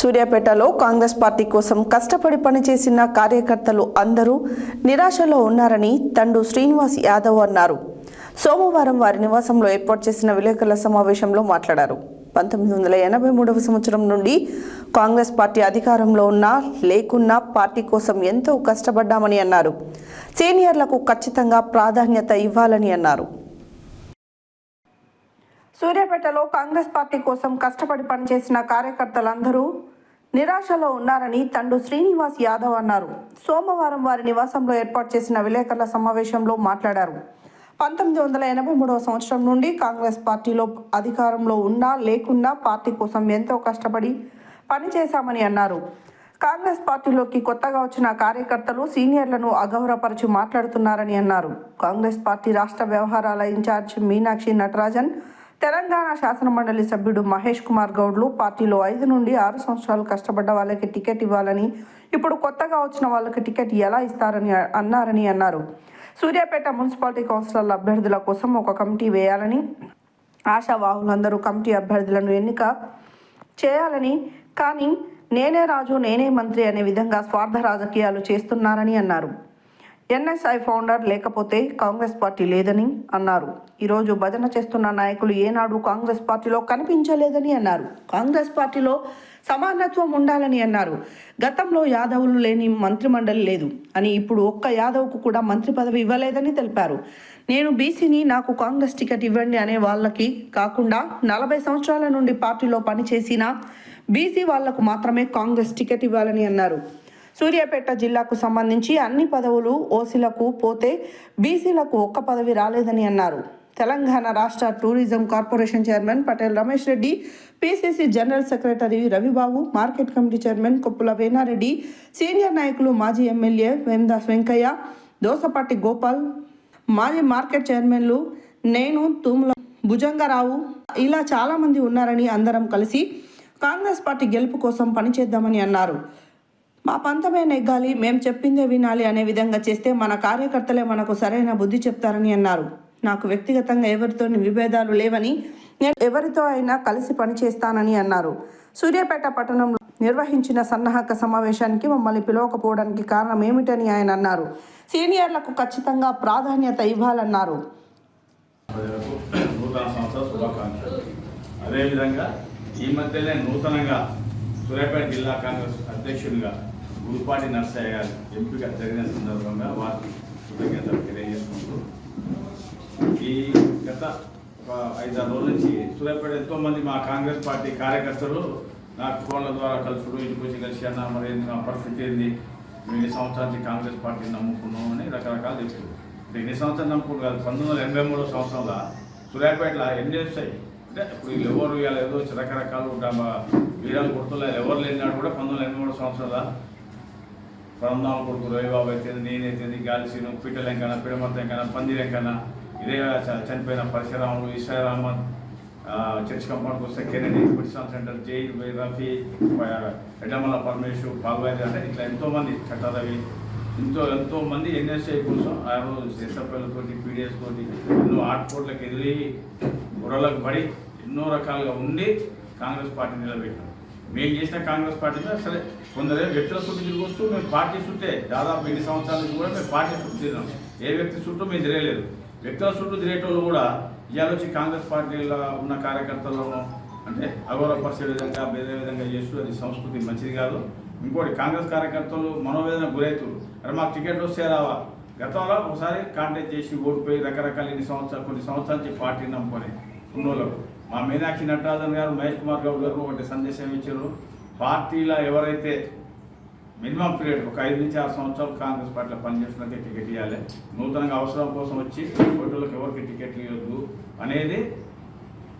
సూర్యాపేటలో కాంగ్రెస్ పార్టీ కోసం కష్టపడి పనిచేసిన కార్యకర్తలు అందరూ నిరాశలో ఉన్నారని తండు శ్రీనివాస్ యాదవ్ అన్నారు. సోమవారం వారి నివాసంలో ఏర్పాటు చేసిన విలేకరుల సమావేశంలో మాట్లాడారు. 1983వ సంవత్సరం నుండి కాంగ్రెస్ పార్టీ అధికారంలో ఉన్నా లేకున్నా పార్టీ కోసం ఎంతో కష్టపడ్డామని అన్నారు. సీనియర్లకు ఖచ్చితంగా ప్రాధాన్యత ఇవ్వాలని అన్నారు. సూర్యాపేటలో కాంగ్రెస్ పార్టీ కోసం కష్టపడి పనిచేసిన కార్యకర్తలందరూ నిరాశలో ఉన్నారని తండు శ్రీనివాస్ యాదవ్ అన్నారు. సోమవారం వారి నివాసంలో ఏర్పాటు చేసిన విలేకరుల సమావేశంలో మాట్లాడారు. 1983వ సంవత్సరం నుండి కాంగ్రెస్ పార్టీలో అధికారంలో ఉన్నా లేకున్నా పార్టీ కోసం ఎంతో కష్టపడి పనిచేశామని అన్నారు. కాంగ్రెస్ పార్టీలోకి కొత్తగా వచ్చిన కార్యకర్తలు సీనియర్లను అగౌరవపరిచి మాట్లాడుతున్నారని అన్నారు. కాంగ్రెస్ పార్టీ రాష్ట్ర వ్యవహారాల ఇన్ఛార్జ్ మీనాక్షి నటరాజన్, తెలంగాణ శాసనమండలి సభ్యుడు మహేష్ కుమార్ గౌడ్లు పార్టీలో 5 నుండి 6 సంవత్సరాలు కష్టపడ్డ వాళ్ళకి టికెట్ ఇవ్వాలని, ఇప్పుడు కొత్తగా వచ్చిన వాళ్ళకి టికెట్ ఎలా ఇస్తారని అన్నారు. సూర్యాపేట మున్సిపాలిటీ కౌన్సిలర్ల అభ్యర్థుల కోసం ఒక కమిటీ వేయాలని, ఆశావాహులందరూ కమిటీ అభ్యర్థులను ఎన్నిక చేయాలని, కానీ నేనే రాజు నేనే మంత్రి అనే విధంగా స్వార్థ రాజకీయాలు చేస్తున్నారని అన్నారు. ఎన్ఎస్ఐ ఫౌండర్ లేకపోతే కాంగ్రెస్ పార్టీ లేదని అన్నారు. ఈరోజు భజన చేస్తున్న నాయకులు ఏనాడు కాంగ్రెస్ పార్టీలో కనిపించలేదని అన్నారు. కాంగ్రెస్ పార్టీలో సమానత్వం ఉండాలని అన్నారు. గతంలో యాదవులు లేని మంత్రిమండలి లేదు అని, ఇప్పుడు ఒక్క యాదవ్కు కూడా మంత్రి పదవి ఇవ్వలేదని తెలిపారు. నేను బీసీని, నాకు కాంగ్రెస్ టికెట్ ఇవ్వండి అనే వాళ్ళకి కాకుండా 40 సంవత్సరాల నుండి పార్టీలో పనిచేసిన బీసీ వాళ్లకు మాత్రమే కాంగ్రెస్ టికెట్ ఇవ్వాలని అన్నారు. సూర్యాపేట జిల్లాకు సంబంధించి అన్ని పదవులు ఓసీలకు పోతే బీసీలకు ఒక్క పదవి రాలేదని అన్నారు. తెలంగాణ రాష్ట్ర tourism corporation chairman Patel Ramesh Reddy, PCC general secretary Ravibabu, market committee chairman Koppula Venareddy, senior నాయకులు మాజీ ఎమ్మెల్యే వేమదాస్ వెంకయ్య, దోసపాటి గోపాల్, మాజీ మార్కెట్ చైర్మన్లు నేను, తూముల భుజంగరావు, ఇలా చాలామంది ఉన్నారని అందరం కలిసి కాంగ్రెస్ పార్టీ గెలుపు కోసం పనిచేద్దామని అన్నారు. మా పంతమే నెగ్గాలి, మేం చెప్పిందే వినాలి అనే విధంగా చేస్తే మన కార్యకర్తలే మనకు సరైన బుద్ధి చెప్తారని అన్నారు. నాకు వ్యక్తిగతంగా ఎవరితో విభేదాలు లేవని, నేను ఎవరితో అయినా కలిసి పనిచేస్తానని అన్నారు. సూర్యాపేట పట్టణంలో నిర్వహించిన సన్నాహక సమావేశానికి మమ్మల్ని పిలవకపోవడానికి కారణం ఏమిటని ఆయన అన్నారు. సీనియర్లకు ఖచ్చితంగా ప్రాధాన్యత ఇవ్వాలన్నారు. అదేవిధంగా ఈ మధ్యనే నూతనంగా సూర్యాపేట జిల్లా కాంగ్రెస్ అధ్యక్షుడిగా గురుపాటి నర్సయ్య గారు ఎంపిక జరిగిన సందర్భంగా వారికి కృతజ్ఞతలు తెలియజేసుకుంటూ, ఈ గత ఒక 5-6 రోజుల నుంచి సూర్యాపేట ఎంతోమంది మా కాంగ్రెస్ పార్టీ కార్యకర్తలు నాకు ఫోన్ల ద్వారా కలుసుడు, ఇంటికి వచ్చి కలిసి అన్న మరి ఏంది మా పరిస్థితి ఏంది, మేము ఎన్ని సంవత్సరాల నుంచి కాంగ్రెస్ పార్టీని నమ్ముకున్నాం అని రకరకాలు చెప్తారు. ఎన్ని సంవత్సరాలు నమ్ముకున్నారు కాదు, 1983వ సంవత్సరంలో సూర్యాపేటలో ఎన్ఎస్ఐ అంటే ఇప్పుడు వీళ్ళు ఎవరు ఏదో రకరకాలు వీరాలు కొడుతున్నా ఎవరు లేనినాడు కూడా 1983 సంవత్సరాల పరందామ కొడుకు రవిబాబు అయితే, నేనైతే, గాలిసీను, పిట్టలెంకన, పిడమర్తెంకన, పందిరెంకన, ఇదే చనిపోయిన పరశురాములు, ఇస్రాయల్ అహ్మద్, చర్చ్ కంపౌండ్కి వస్తే కెనడీ, పుడిసాన్ సెంటర్, జైల్ రఫీ, ఎడ్డమల్ల పరమేశ్వర్, పాల్వాయి, అంటే ఇట్లా ఎంతోమంది చట్టారవి ఎంతోమంది ఎన్ఎస్ఐ కోసం ఆ రోజు ఎస్ఎఫ్ఎల్తోటి, పీడిఎస్ తోటి ఎన్నో ఆటపోట్లకు ఎదిరి గొడవలకు పడి ఎన్నో రకాలుగా ఉండి కాంగ్రెస్ పార్టీ నిలబెట్టాం. మేము చేసిన కాంగ్రెస్ పార్టీలో సరే కొందరే వ్యక్తుల చుట్టూ తిరగొచ్చు, మేము పార్టీ చుట్టే దాదాపు 8 సంవత్సరాల నుంచి కూడా మేము పార్టీ చుట్టూ తిరిగాం. ఏ వ్యక్తి చుట్టూ మేము తిరగలేదు. వ్యక్తుల చుట్టూ తిరిగేటోళ్ళు కూడా ఇవాళ వచ్చి కాంగ్రెస్ పార్టీలో ఉన్న కార్యకర్తలను అంటే అగౌరవపరిచే విధంగా వేరే విధంగా చేస్తూ అది సంస్కృతి మంచిది కాదు. ఇంకోటి కాంగ్రెస్ కార్యకర్తలు మనోవేదన గురవుతారు. అరే మాకు టికెట్ వస్తే రావా, గతంలో ఒకసారి కాంటాక్ట్ చేసి ఓడిపోయి రకరకాల కొన్ని సంవత్సరాల నుంచి పార్టీని నమ్ముకొని ఉన్నోళ్ళకు మా మీనాక్షి నటరాజన్ గారు, మహేష్ కుమార్ గౌడ్ గారు ఒకటి సందేశం ఇచ్చారు. పార్టీలో ఎవరైతే మినిమం పీరియడ్ ఒక 5 నుంచి 6 సంవత్సరాలు కాంగ్రెస్ పార్టీలో పనిచేస్తున్నదే టికెట్ ఇవ్వాలి, నూతనంగా అవసరం కోసం వచ్చి ఓటర్లకు ఎవరికి టికెట్లు ఇవ్వద్దు అనేది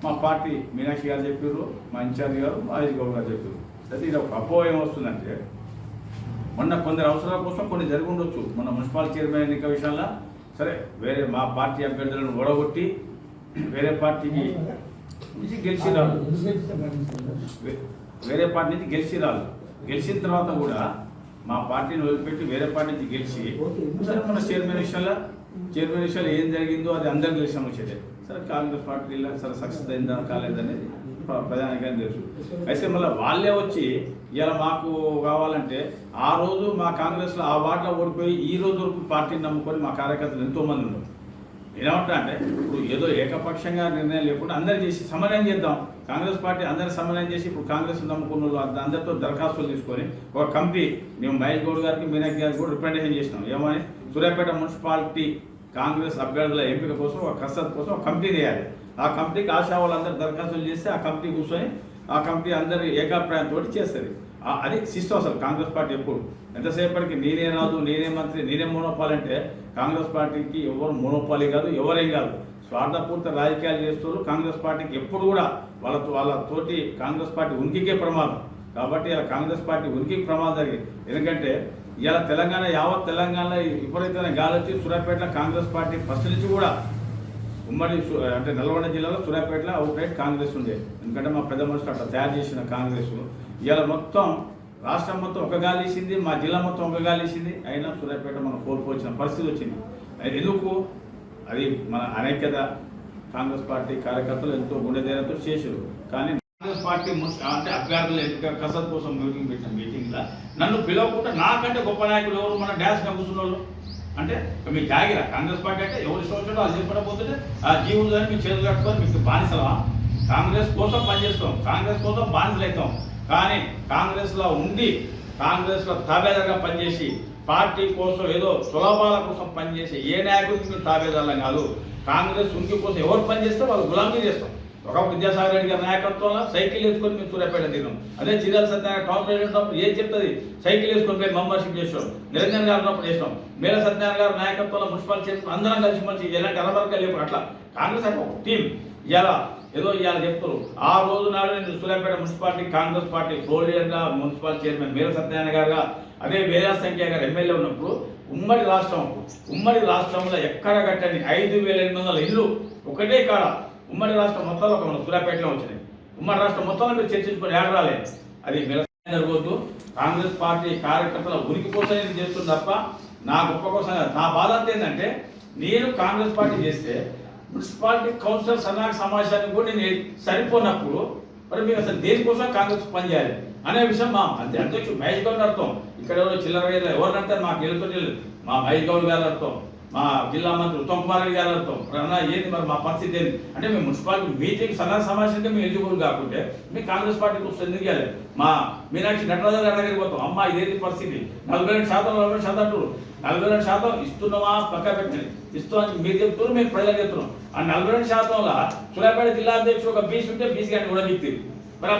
మా పార్టీ మీనాక్షి గారు చెప్పారు, మా ఇన్ఛార్జ్ గారు మహేష్ గౌడ్ గారు చెప్పారు. అయితే ఇది ఒక అపోహ ఏమొస్తుందంటే, మొన్న కొందరు అవసరాల కోసం కొన్ని జరిగి ఉండొచ్చు. మన మున్సిపల్ చైర్మన్ ఎన్నిక విషయంలో సరే వేరే మా పార్టీ అభ్యర్థులను ఓడగొట్టి వేరే పార్టీకి నుంచి గెలిచి రాదు, వేరే పార్టీ నుంచి గెలిచిన తర్వాత కూడా మా పార్టీని వదిలిపెట్టి వేరే పార్టీ నుంచి గెలిచి సరే మన చైర్మన్ విషయాలు ఏం జరిగిందో అది అందరికి తెలిసిన వచ్చేదే. సరే కాంగ్రెస్ పార్టీలో సరే సక్సెస్ అయిందా కాలేదనేది ప్రధానికైనా తెలుసు. అయితే మళ్ళీ వాళ్ళే వచ్చి ఇలా మాకు కావాలంటే ఆ రోజు మా కాంగ్రెస్లో ఆ వార్డులో ఓడిపోయి ఈ రోజు వరకు పార్టీని నమ్ముకొని మా కార్యకర్తలు ఎంతోమంది ఉన్నారు. నేనేమంటా అంటే ఇప్పుడు ఏదో ఏకపక్షంగా నిర్ణయం లేకుండా అందరు చేసి సమన్వయం చేద్దాం. కాంగ్రెస్ పార్టీ అందరి సమన్వయం చేసి ఇప్పుడు కాంగ్రెస్ నమ్ముకున్న వాళ్ళు అందరితో దరఖాస్తులు తీసుకొని ఒక కమిటీ మేము మహేష్ గౌడ్ గారికి మీనాక్షి గారికి కూడా రిప్రజెంటేషన్ చేసినాం. ఏమని సూర్యాపేట మున్సిపాలిటీ కాంగ్రెస్ అభ్యర్థుల ఎంపిక కోసం ఒక కసరత్ కోసం ఒక కమిటీ వేయాలి. ఆ కమిటీకి ఆశా వాళ్ళందరూ దరఖాస్తులు చేస్తే ఆ కమిటీ కూర్చొని ఆ కమిటీ అందరి ఏకాభిప్రాయంతో చేస్తుంది. అది సిస్టమ్. అసలు కాంగ్రెస్ పార్టీ ఎప్పుడు ఎంతసేపటికి నేనే రాదు, నేనే మంత్రి, నేనే మోనోపాలి అంటే కాంగ్రెస్ పార్టీకి ఎవరు మోనోపాలి కాదు, ఎవరేం కాదు. స్వార్థపూర్త రాజకీయాలు చేస్తున్నారు. కాంగ్రెస్ పార్టీకి ఎప్పుడు కూడా వాళ్ళతోటి కాంగ్రెస్ పార్టీ ఉనికికే ప్రమాదం. కాబట్టి ఇలా కాంగ్రెస్ పార్టీ ఉనికికి ప్రమాదం జరిగింది. ఎందుకంటే ఇలా తెలంగాణ యావత్ తెలంగాణలో విపరీతమైన గాలి వచ్చి సూర్యాపేటలో కాంగ్రెస్ పార్టీ ఫస్ట్ నుంచి కూడా ఉమ్మడి అంటే నల్గొండ జిల్లాలో సూర్యాపేటలో అవుట్ రైట్ కాంగ్రెస్ ఉండే. ఎందుకంటే మా పెద్ద మనుషులు అట్లా తయారు చేసిన కాంగ్రెస్ ఇవాళ మొత్తం రాష్ట్రం మొత్తం ఒక గాలి ఇచ్చింది, మా జిల్లా మొత్తం ఒక గాలి ఇచ్చింది. అయినా సూర్యాపేట మనం కోల్పోవచ్చిన పరిస్థితి వచ్చింది. ఎందుకు? అది మన అనైక్యత. కాంగ్రెస్ పార్టీ కార్యకర్తలు ఎంతో గుండె ధైర్యంతో చేశారు. కానీ కాంగ్రెస్ పార్టీ అంటే అభ్యర్థుల ఎంపిక కసరత్ కోసం పెట్టిన మీటింగ్లో నన్ను పిలవకుండా నాకంటే గొప్ప నాయకులు ఎవరు మన డాన్స్ కూర్చున్న వాళ్ళు అంటే మీ జాగిరా. కాంగ్రెస్ పార్టీ అంటే ఎవరు ఇష్టం వచ్చాడో అది చెప్పకపోతే ఆ జీవులు కానీ మీ చేతులు కట్టుకొని మీకు బానిసలమా? కాంగ్రెస్ కోసం పనిచేస్తాం, కాంగ్రెస్ కోసం బానిసలు అవుతాం. కానీ కాంగ్రెస్లో ఉండి కాంగ్రెస్లో తాబేదారుగా పనిచేసి పార్టీ కోసం ఏదో సులభాల కోసం పనిచేసి ఏ నాయకుడికి మీరు తాబేదారులం కాదు. కాంగ్రెస్ ఉనికి కోసం ఎవరు పనిచేస్తే వాళ్ళు గులాంగిరి చేస్తాం. ఒకప్పుడు విద్యాసాగర్ రెడ్డి గారి నాయకత్వంలో సైకిల్ వేసుకొని మేము సూర్యాపేట దిగాం. అదే చిరాల సత్యనారాయణ టౌన్ ప్రెసిడెంట్ ఉన్నప్పుడు ఏం చెప్తుంది? సైకిల్ వేసుకొని పోయి మెంబర్షిప్ చేసాం. నిరంజన్ గారు ఉన్నప్పుడు చేసినాం. మేల సత్యనారాయణ గారి నాయకత్వంలో మున్సిపల్ చేస్తాం. అందరం కలిసి మంచి ఎలాంటి అనబరకాలు లేవు. అట్లా కాంగ్రెస్ అంటే ఒక టీం. ఇలా ఏదో ఇవాళ చెప్తారు. ఆ రోజు నాడు నేను Suryapet municipality Congress party floor లీడర్గా మున్సిపల్ చైర్మన్ మేల సత్యనారాయణ గారుగా అదే వేదా సంఖ్య గారు ఎమ్మెల్యే ఉన్నప్పుడు ఉమ్మడి రాష్ట్రంలో ఎక్కడ కట్టని 5,800 ఇల్లు ఒకటే కాడ ఉమ్మడి రాష్ట్రం మొత్తంలో ఒక మన సూర్యాపేటలో వచ్చినాయి. ఉమ్మడి రాష్ట్రం మొత్తంలో మీరు చర్చించుకొని ఏడరాలే. అది మేల జరగవద్దు. కాంగ్రెస్ పార్టీ కార్యకర్తల ఉనికి కోసం ఇది చేస్తుంది తప్ప నా గొప్ప కోసం కాదు. నా బాధ అంతా ఏంటంటే నేను కాంగ్రెస్ పార్టీ చేస్తే మున్సిపాలిటీ కౌన్సిలర్ సన్నాహక సమావేశానికి కూడా నేను సరిపోనప్పుడు మరి మీరు అసలు దేనికోసం కాంగ్రెస్ పనిచేయాలి అనే విషయం మా అధ్యక్షుడు మహేష్ గౌడ్ అర్థం. ఇక్కడ ఎవరో చిల్లర ఎవరిని అంటారు మాకు వెళ్తూ మా మహేష్ గౌడ్ గారు అర్థం, మా జిల్లా మంత్రి ఉత్తమ్ కుమార్ రెడ్డి గారు అర్థం. అన్న ఏంది మరి మా పరిస్థితి ఏంది అంటే మేము మున్సిపాలిటీ మీటింగ్ సన్నాహక సమావేశానికి మేము ఎలిజిబుల్ కాకుంటే మేము కాంగ్రెస్ పార్టీకి వస్తుంది ఎందుకు చేయాలి? మా మీనాక్షి నటరాజన్ గారి దగ్గరికి పోతాం. అమ్మ ఇదేంటి పరిస్థితి? 42% అంటారు. 42% ఇస్తున్నామా పక్క పెట్టండి ఇస్తామని మీరు చెప్తున్నారు, మేము ప్రజలకు చెప్తున్నాం. ఆ 42%లో సూర్యాపేట జిల్లా అధ్యక్షుడు ఒక బీసీ ఉంటే బీసీ గారిని కూడా మీకు మరి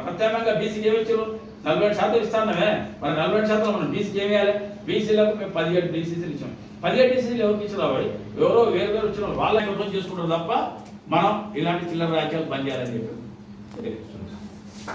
ప్రత్యేకంగా బీసీకి ఏమి ఇచ్చారు? 42% ఇస్తామే. మరి 42% మనం బీసీకి ఏమి వేయాలి? బీసీలకు మేము 17 బీసీసీలు ఇచ్చాం. 17 బీసీలు ఎవరికి ఇచ్చిన ఎవరో వేరు వచ్చిన వాళ్ళని యుద్ధం చేసుకుంటారు తప్ప మనం ఇలాంటి చిల్లర రాజ్యాలు పనిచేయాలని చెప్పి